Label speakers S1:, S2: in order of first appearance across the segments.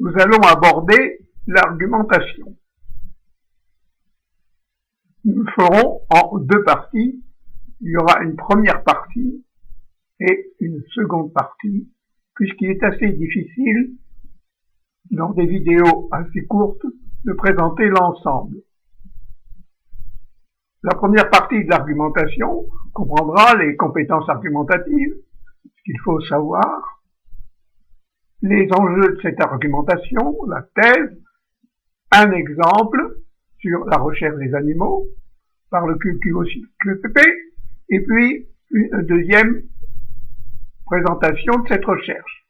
S1: nous allons aborder l'argumentation. Nous le ferons en deux parties. Il y aura une première partie et une seconde partie, puisqu'il est assez difficile, dans des vidéos assez courtes, de présenter l'ensemble. La première partie de l'argumentation comprendra les compétences argumentatives, ce qu'il faut savoir, les enjeux de cette argumentation, la thèse, un exemple sur la recherche des animaux par le QQOCQP, et puis une deuxième présentation de cette recherche.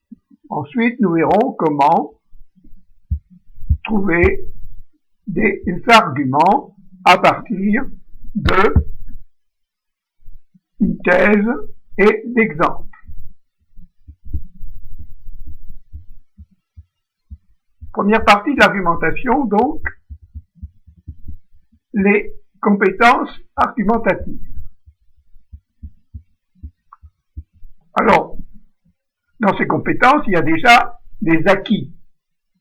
S1: Ensuite, nous verrons comment trouver des arguments à partir de une thèse et d'exemples. Première partie de l'argumentation, donc, les compétences argumentatives. Alors, dans ces compétences, il y a déjà des acquis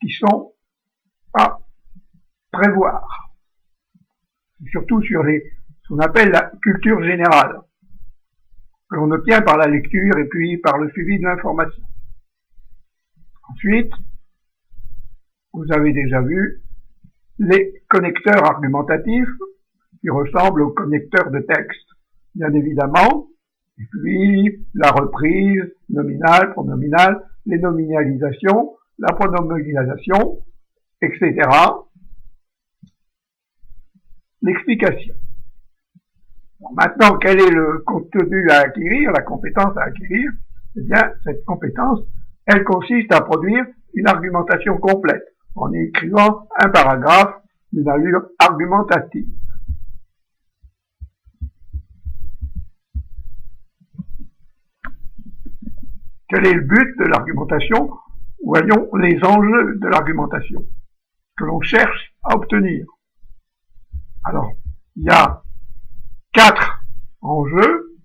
S1: qui sont à prévoir, surtout sur ce qu'on appelle la culture générale, que l'on obtient par la lecture et puis par le suivi de l'information. Ensuite, vous avez déjà vu les connecteurs argumentatifs qui ressemblent aux connecteurs de texte, bien évidemment, et puis la reprise nominale, pronominale, les nominalisations, la pronominalisation, etc. L'explication. Bon, maintenant, quel est le contenu à acquérir, la compétence à acquérir? Eh bien, cette compétence, elle consiste à produire une argumentation complète, en écrivant un paragraphe d'une allure argumentative. Quel est le but de l'argumentation? Voyons les enjeux de l'argumentation que l'on cherche à obtenir. Alors, il y a 4 enjeux.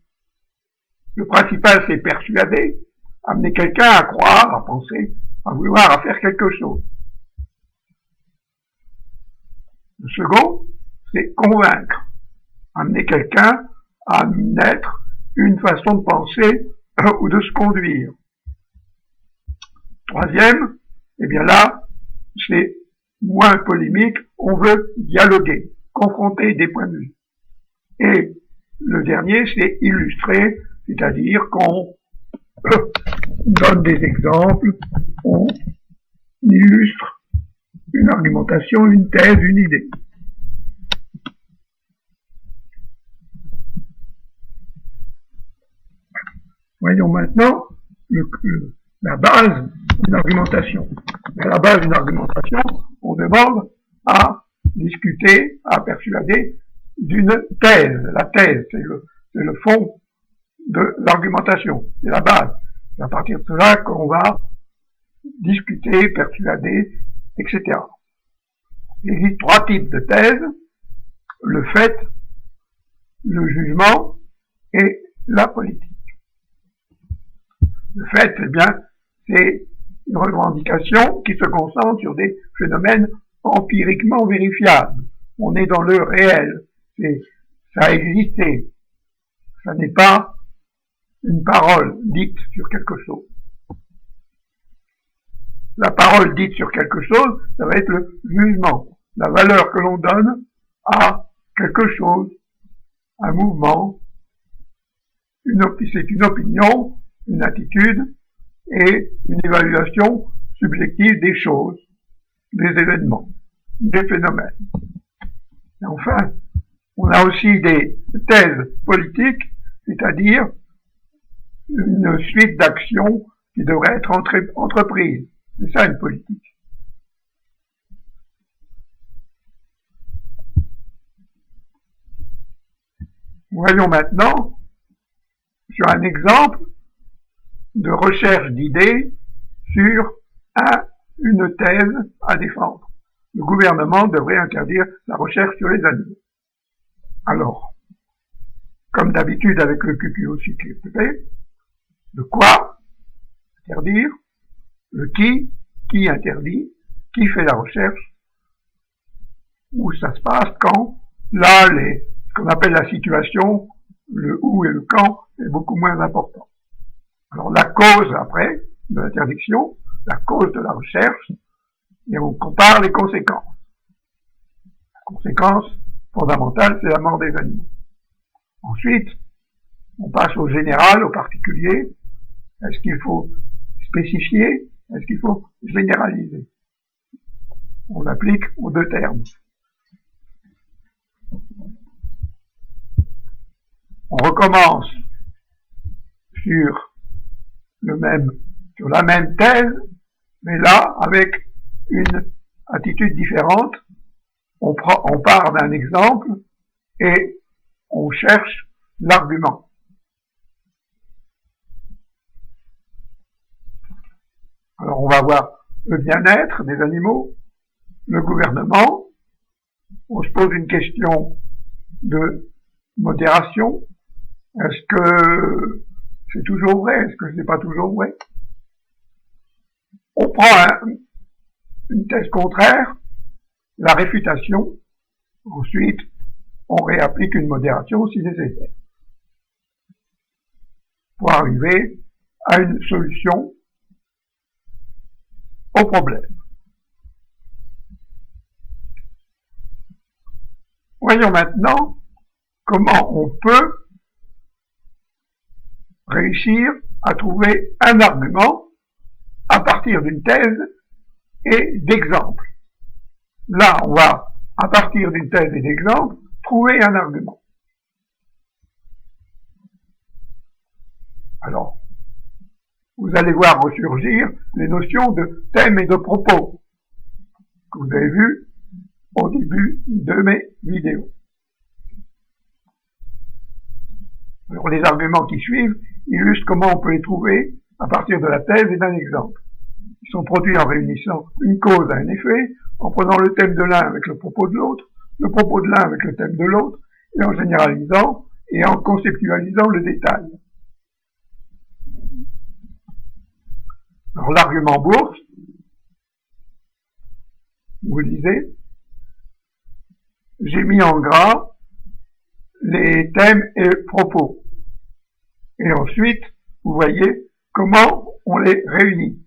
S1: Le principal, c'est persuader, amener quelqu'un à croire, à penser, à vouloir, à faire quelque chose. Le second, c'est convaincre, amener quelqu'un à naître une façon de penser ou de se conduire. Troisième, eh bien là, c'est moins polémique, on veut dialoguer, confronter des points de vue. Et le dernier, c'est illustrer, c'est-à-dire qu'on donne des exemples, on illustre une argumentation, une thèse, une idée. Voyons maintenant la base d'une argumentation. À la base d'une argumentation, on demande à discuter, à persuader d'une thèse. La thèse, c'est le fond de l'argumentation, c'est la base. C'est à partir de là qu'on va discuter, persuader, etc. Il existe 3 types de thèses: le fait, le jugement et la politique. Le fait, eh bien, c'est une revendication qui se concentre sur des phénomènes empiriquement vérifiables. On est dans le réel. Ça a existé. Ça n'est pas une parole dite sur quelque chose. La parole dite sur quelque chose, ça va être le jugement, la valeur que l'on donne à quelque chose, un mouvement, c'est une opinion, une attitude et une évaluation subjective des choses, des événements, des phénomènes. Et enfin, on a aussi des thèses politiques, c'est-à-dire une suite d'actions qui devraient être entreprises. C'est ça une politique. Voyons maintenant sur un exemple de recherche d'idées sur une thèse à défendre. Le gouvernement devrait interdire la recherche sur les animaux. Alors, comme d'habitude avec le QQOCQP, le quoi interdire, le qui interdit, qui fait la recherche, où ça se passe, quand, là, ce qu'on appelle la situation, le où et le quand, est beaucoup moins important. Alors la cause, après, de l'interdiction, la cause de la recherche, et on compare les conséquences. La conséquence fondamentale, c'est la mort des animaux. Ensuite, on passe au général, au particulier. Est-ce qu'il faut spécifier? Est-ce qu'il faut généraliser? On applique aux deux termes. On recommence sur la même thèse, mais là, avec une attitude différente. On part d'un exemple et on cherche l'argument. Alors on va voir le bien-être des animaux, le gouvernement, on se pose une question de modération. Est-ce que c'est toujours vrai? Est-ce que c'est pas toujours vrai? On prend une thèse contraire, la réfutation, ensuite on réapplique une modération si nécessaire, pour arriver à une solution au problème. Voyons maintenant comment on peut réussir à trouver un argument à partir d'une thèse et d'exemples. Là, on va, à partir d'une thèse et d'exemples, trouver un argument. Alors, vous allez voir ressurgir les notions de thème et de propos que vous avez vues au début de mes vidéos. Alors, les arguments qui suivent illustrent comment on peut les trouver à partir de la thèse et d'un exemple. Ils sont produits en réunissant une cause à un effet, en prenant le thème de l'un avec le propos de l'autre, le propos de l'un avec le thème de l'autre, et en généralisant et en conceptualisant le détail. Alors l'argument bourse, vous lisez, j'ai mis en gras les thèmes et propos. Et ensuite, vous voyez comment on les réunit.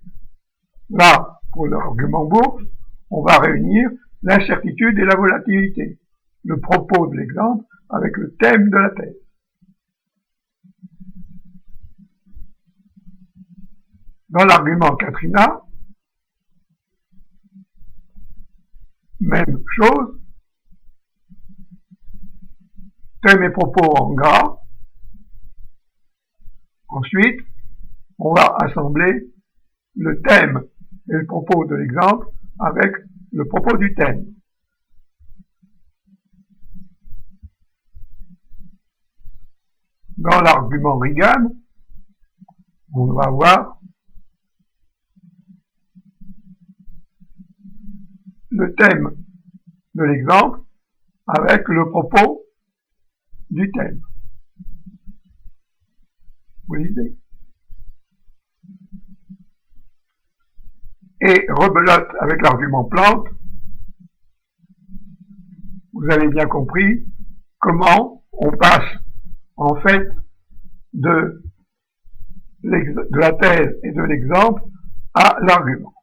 S1: Là, pour l'argument bourse, on va réunir l'incertitude et la volatilité, le propos de l'exemple avec le thème de la thèse. Dans l'argument Katrina, même chose, thème et propos en gras. Ensuite, on va assembler le thème et le propos de l'exemple avec le propos du thème. Dans l'argument Reagan, on va voir le thème de l'exemple avec le propos du thème. Vous lisez? Et rebelote avec l'argument plante, vous avez bien compris comment on passe en fait de la thèse et de l'exemple à l'argument.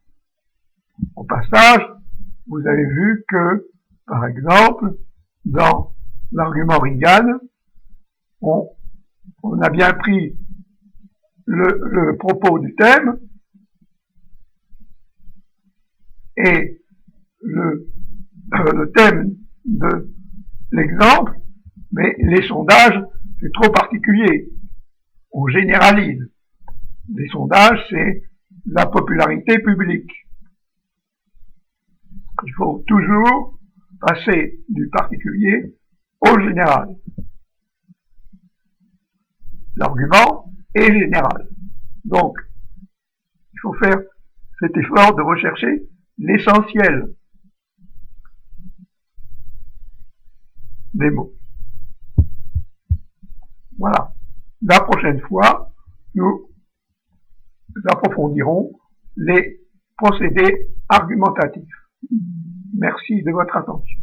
S1: Au passage, vous avez vu que, par exemple, dans l'argument Reagan, on a bien pris le propos du thème et le thème de l'exemple, mais les sondages, c'est trop particulier. On généralise. Les sondages, c'est la popularité publique. Il faut toujours passer du particulier au général. L'argument est général. Donc, il faut faire cet effort de rechercher l'essentiel des mots. Voilà. La prochaine fois, nous approfondirons les procédé argumentatif. Merci de votre attention.